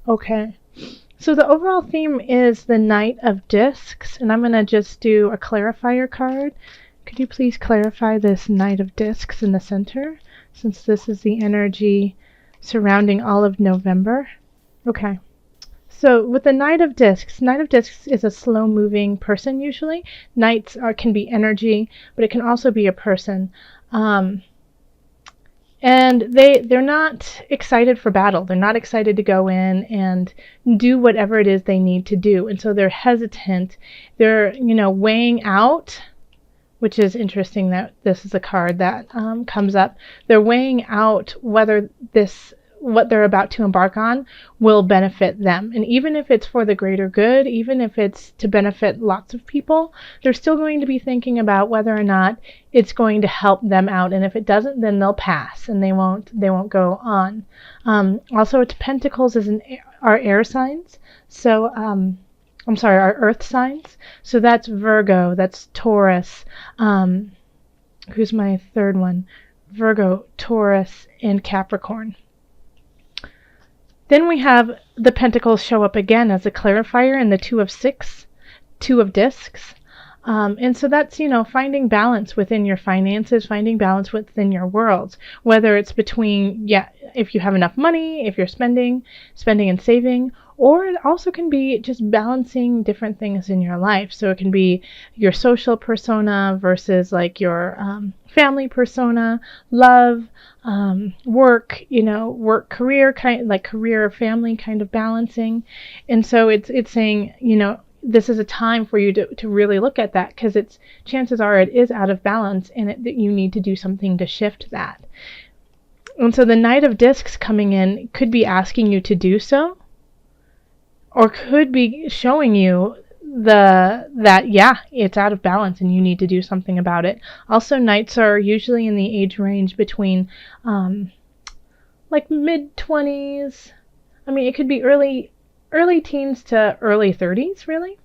Okay. So the overall theme is the Knight of Discs, and I'm going to just do a clarifier card. Could you please clarify this Knight of Discs in the center, since this is the energy surrounding all of November? Okay. So with the Knight of Discs is a slow-moving person usually. Knights can be energy, but it can also be a person. And they're not excited for battle. They're not excited to go in and do whatever it is they need to do. And so they're hesitant. They're, weighing out, which is interesting that this is a card that comes up. They're weighing out whether what they're about to embark on will benefit them. And even if it's for the greater good, even if it's to benefit lots of people, they're still going to be thinking about whether or not it's going to help them out. And if it doesn't, then they'll pass and they won't go on. Also, it's Pentacles are air signs. So, I'm sorry, our earth signs. So that's Virgo, that's Taurus. Who's my third one? Virgo, Taurus, and Capricorn. Then we have the Pentacles show up again as a clarifier in the Two of Discs. And so that's, finding balance within your finances, finding balance within your worlds, whether it's between, if you have enough money, if you're spending and saving, or it also can be just balancing different things in your life. So it can be your social persona versus like your family persona, love, work, career, career, family kind of balancing. And so it's saying, this is a time for you to really look at that, because chances are it is out of balance and that you need to do something to shift that. And so the Knight of Discs coming in could be asking you to do so, or could be showing you it's out of balance and you need to do something about it. Also, Knights are usually in the age range between like mid-20s. I mean, it could be early teens to early 30s, really.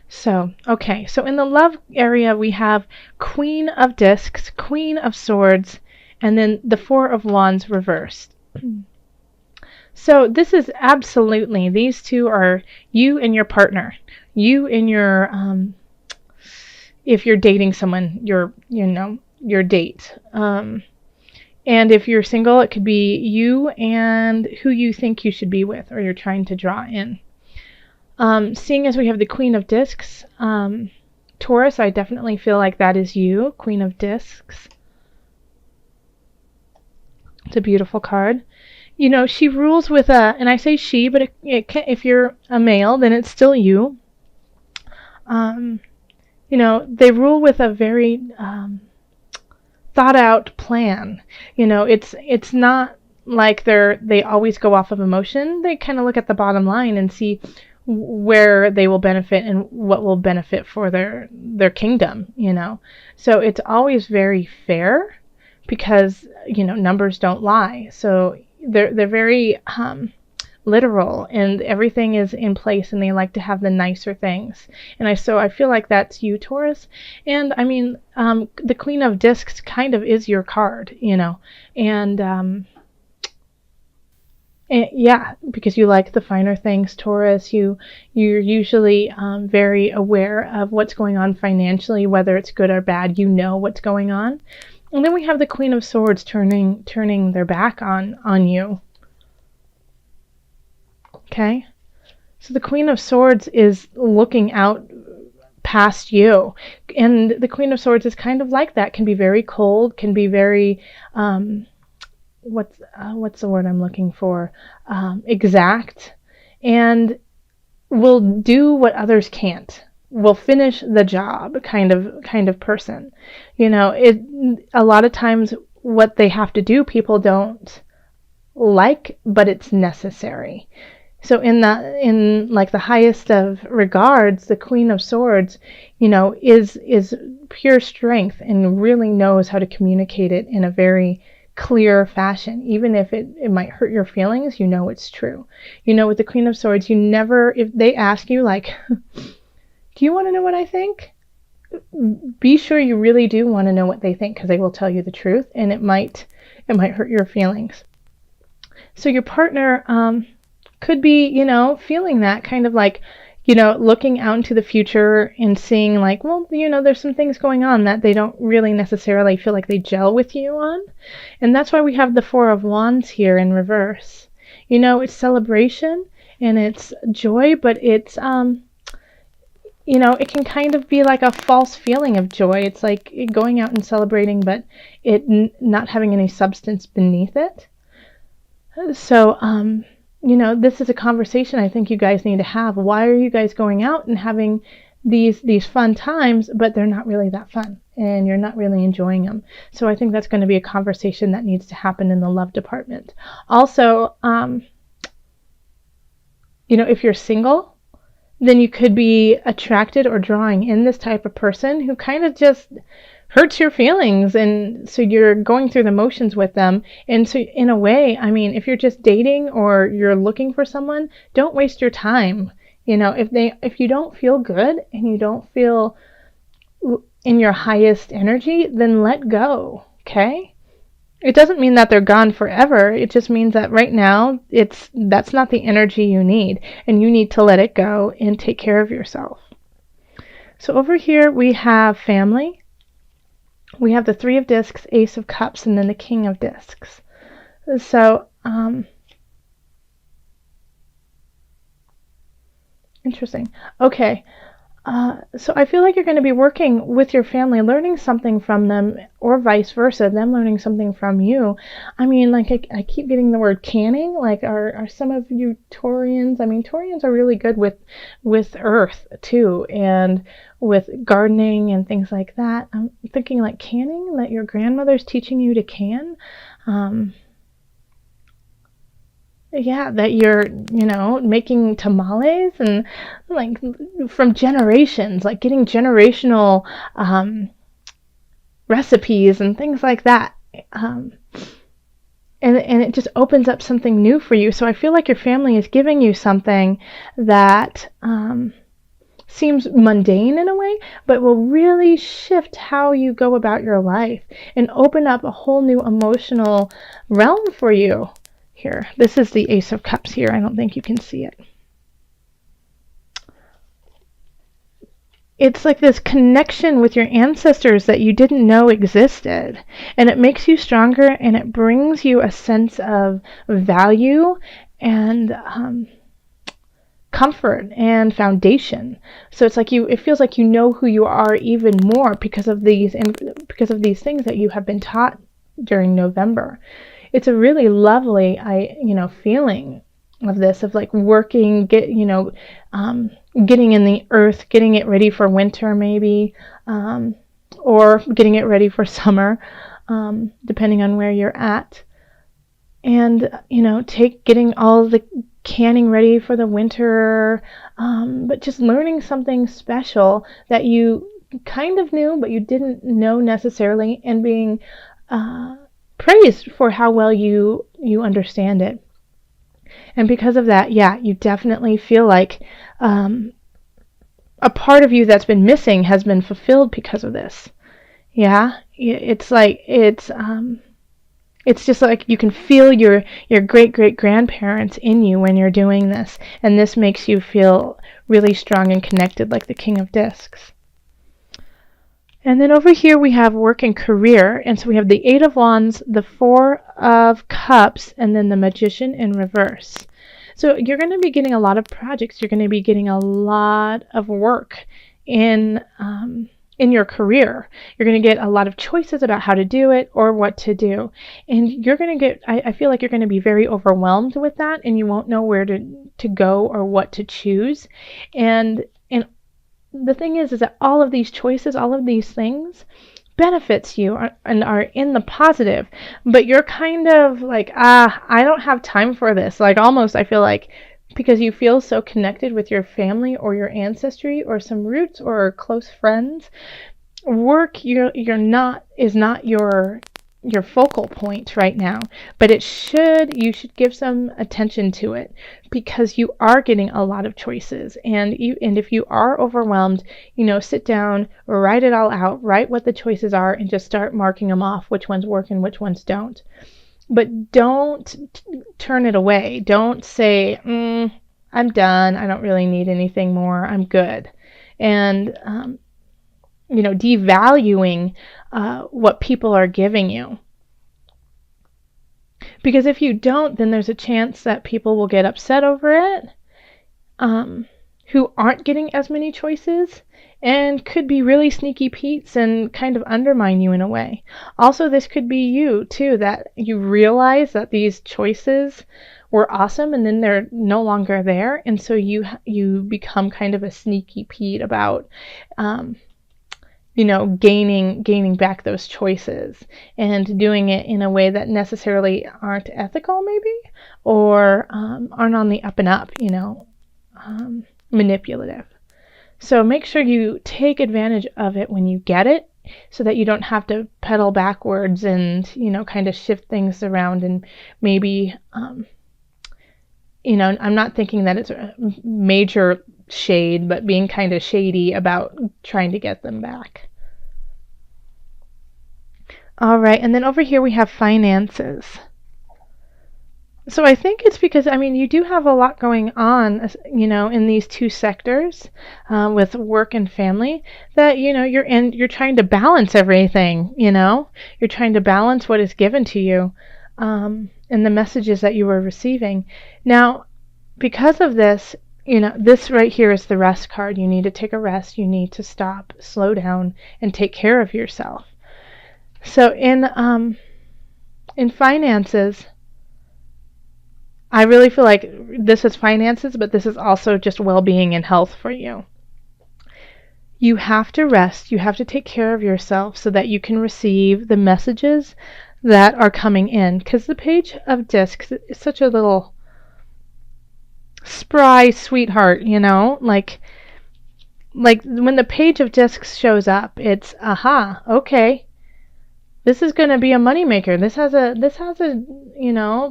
So, okay. So in the love area, we have Queen of Discs, Queen of Swords, and then the Four of Wands reversed. So this is absolutely, these two are you and your partner. You and your, if you're dating someone, your date. And if you're single, it could be you and who you think you should be with, or you're trying to draw in. Seeing as we have the Queen of Discs, Taurus, I definitely feel like that is you, Queen of Discs. It's a beautiful card. She rules with and I say she, but if you're a male, then it's still you. They rule with a very thought out plan. It's not like they always go off of emotion. They kind of look at the bottom line and see where they will benefit and what will benefit for their kingdom, So it's always very fair, because numbers don't lie. So they're very literal, and everything is in place, and they like to have the nicer things. And I feel like that's you, Taurus. And I mean, the Queen of Discs kind of is your card, and because you like the finer things, Taurus. You're usually very aware of what's going on financially, whether it's good or bad. What's going on. And then we have the Queen of Swords turning their back on you. Okay? So the Queen of Swords is looking out past you. And the Queen of Swords is kind of like that. Can be very cold, can be very what's the word I'm looking for? Exact, and will do what others can't. Will finish the job kind of person. A lot of times what they have to do, people don't like, but it's necessary. So in like the highest of regards, the Queen of Swords, is pure strength and really knows how to communicate it in a very clear fashion. Even if it might hurt your feelings, it's true. With the Queen of Swords, if they ask you like, do you want to know what I think? Be sure you really do want to know what they think, because they will tell you the truth, and it might hurt your feelings. So your partner, could be, feeling that kind of like, looking out into the future and seeing like, well, there's some things going on that they don't really necessarily feel like they gel with you on. And that's why we have the Four of Wands here in reverse. It's celebration and it's joy, but it's, it can kind of be like a false feeling of joy. It's like going out and celebrating, but it not having any substance beneath it. So, this is a conversation I think you guys need to have. Why are you guys going out and having these fun times, but they're not really that fun and you're not really enjoying them? So I think that's going to be a conversation that needs to happen in the love department. Also, if you're single, then you could be attracted or drawing in this type of person who kind of just hurts your feelings, and so you're going through the motions with them. And so in a way, I mean, if you're just dating or you're looking for someone, don't waste your time. If you don't feel good and you don't feel in your highest energy, then let go, okay? It doesn't mean that they're gone forever. It just means that right now that's not the energy you need, and you need to let it go and take care of yourself. So over here we have family. We have the Three of Discs, Ace of Cups, and then the King of Discs. So, interesting. Okay. So I feel like you're going to be working with your family, learning something from them, or vice versa, them learning something from you. I mean, like I keep getting the word canning. Like, are some of you Taurians? I mean, Taurians are really good with earth too, and with gardening and things like that. I'm thinking like canning, that your grandmother's teaching you to can. Yeah, that you're, making tamales and like from generations, like getting generational recipes and things like that. And it just opens up something new for you. So I feel like your family is giving you something that seems mundane in a way, but will really shift how you go about your life and open up a whole new emotional realm for you. Here, this is the Ace of Cups here. I don't think you can see it. It's like this connection with your ancestors that you didn't know existed. And it makes you stronger, and it brings you a sense of value and comfort and foundation. So it's like it feels like you know who you are even more because of these things that you have been taught during November. It's a really lovely, feeling of this, of like working, getting in the earth, getting it ready for winter maybe, or getting it ready for summer, depending on where you're at. And, getting all the canning ready for the winter, but just learning something special that you kind of knew, but you didn't know necessarily, and being praised for how well you understand it. And because of that, yeah, you definitely feel like a part of you that's been missing has been fulfilled because of this. Yeah, it's like it's just like you can feel your great grandparents in you when you're doing this, and this makes you feel really strong and connected, like the King of Discs. And then over here we have work and career. And so we have the Eight of Wands, the Four of Cups, and then the Magician in reverse. So you're going to be getting a lot of projects. You're going to be getting a lot of work in your career. You're going to get a lot of choices about how to do it or what to do. And you're going to get, I feel like you're going to be very overwhelmed with that, and you won't know where to go or what to choose. And the thing is that all of these choices, all of these things benefits you and are in the positive, but you're kind of like, I don't have time for this. Like almost, I feel like, because you feel so connected with your family or your ancestry or some roots or close friends, work is not your focal point right now, but you should give some attention to it, because you are getting a lot of choices, and if you are overwhelmed, sit down, write it all out, write what the choices are, and just start marking them off, which ones work and which ones don't. But don't turn it away. Don't say, I'm done. I don't really need anything more. I'm good. And, devaluing what people are giving you. Because if you don't, then there's a chance that people will get upset over it, who aren't getting as many choices, and could be really sneaky Pete's and kind of undermine you in a way. Also, this could be you, too, that you realize that these choices were awesome and then they're no longer there, and so you become kind of a sneaky Pete about gaining back those choices and doing it in a way that necessarily aren't ethical, maybe, or aren't on the up and up, manipulative. So make sure you take advantage of it when you get it, so that you don't have to pedal backwards and, kind of shift things around and maybe, I'm not thinking that it's a major shade, but being kind of shady about trying to get them back. All right, and then over here we have finances. So I think it's because, you do have a lot going on, in these two sectors, with work and family, that, you're trying to balance everything, you're trying to balance what is given to you, and the messages that you are receiving. Now, because of this, this right here is the rest card. You need to take a rest. You need to stop, slow down, and take care of yourself. So in finances, I really feel like this is finances, but this is also just well-being and health for you. You have to rest. You have to take care of yourself so that you can receive the messages that are coming in. Because the Page of Discs is such a little spry sweetheart, like when the Page of Discs shows up, it's okay. This is going to be a moneymaker. This has a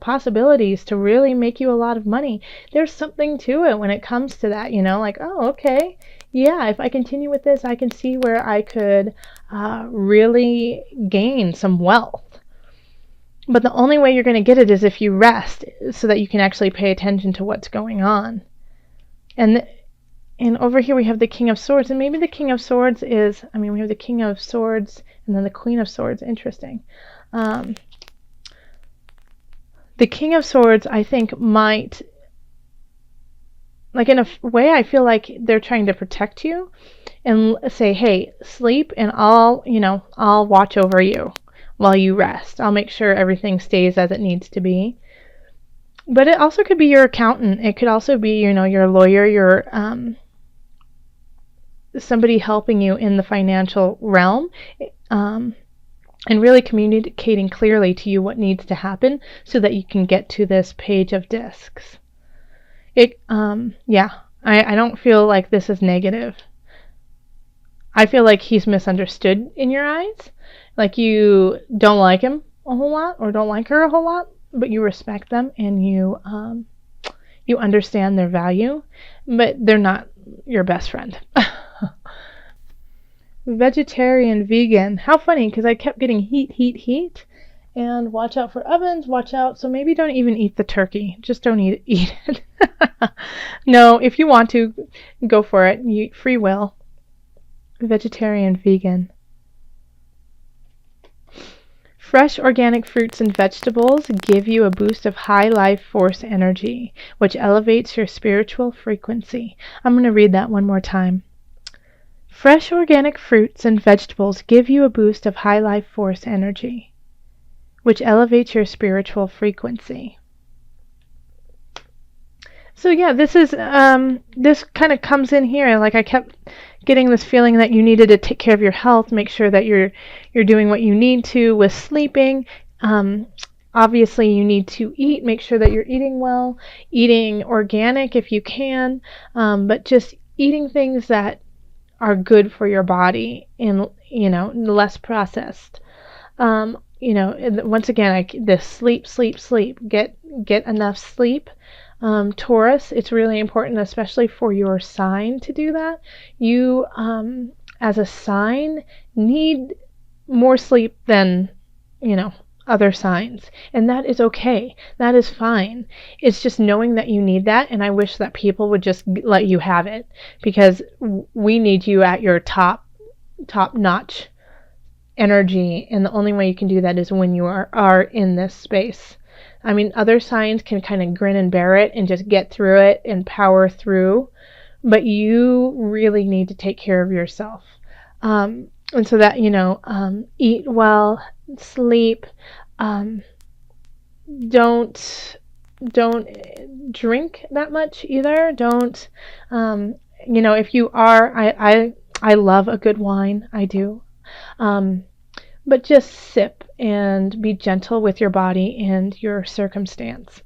possibilities to really make you a lot of money. There's something to it when it comes to that, like, oh, okay, yeah, if I continue with this, I can see where I could really gain some wealth. But the only way you're going to get it is if you rest, so that you can actually pay attention to what's going on. And over here we have the King of Swords, and maybe the King of Swords is, we have the King of Swords and then the Queen of Swords. Interesting. The King of Swords, I think, might, like, in a way, I feel like they're trying to protect you and say, hey, sleep, and I'll watch over you while you rest. I'll make sure everything stays as it needs to be. But it also could be your accountant. It could also be, your lawyer, your somebody helping you in the financial realm, and really communicating clearly to you what needs to happen so that you can get to this Page of Discs. I don't feel like this is negative. I feel like he's misunderstood in your eyes. Like you don't like him a whole lot or don't like her a whole lot, but you respect them and you understand their value, but they're not your best friend. Vegetarian, vegan. How funny, because I kept getting heat. And watch out for ovens, watch out. So maybe don't even eat the turkey. Just don't eat it. No, if you want to, go for it. Free will. Vegetarian, vegan. Fresh organic fruits and vegetables give you a boost of high life force energy, which elevates your spiritual frequency. I'm going to read that one more time. Fresh organic fruits and vegetables give you a boost of high life force energy, which elevates your spiritual frequency. So yeah, this is this kind of comes in here. Like I kept getting this feeling that you needed to take care of your health, make sure that you're doing what you need to with sleeping. Obviously, you need to eat. Make sure that you're eating well, eating organic if you can, but just eating things that are good for your body and less processed. Once again, this sleep. Get enough sleep. Taurus, it's really important, especially for your sign, to do that. You, as a sign, need more sleep than other signs, and that is okay. That is fine. It's just knowing that you need that, and I wish that people would just let you have it, because we need you at your top notch energy, and the only way you can do that is when you are in this space. I mean, other signs can kind of grin and bear it and just get through it and power through, but you really need to take care of yourself. And so that, eat well, sleep, don't drink that much either. Don't, if you are, I love a good wine. I do. But just sip and be gentle with your body and your circumstance.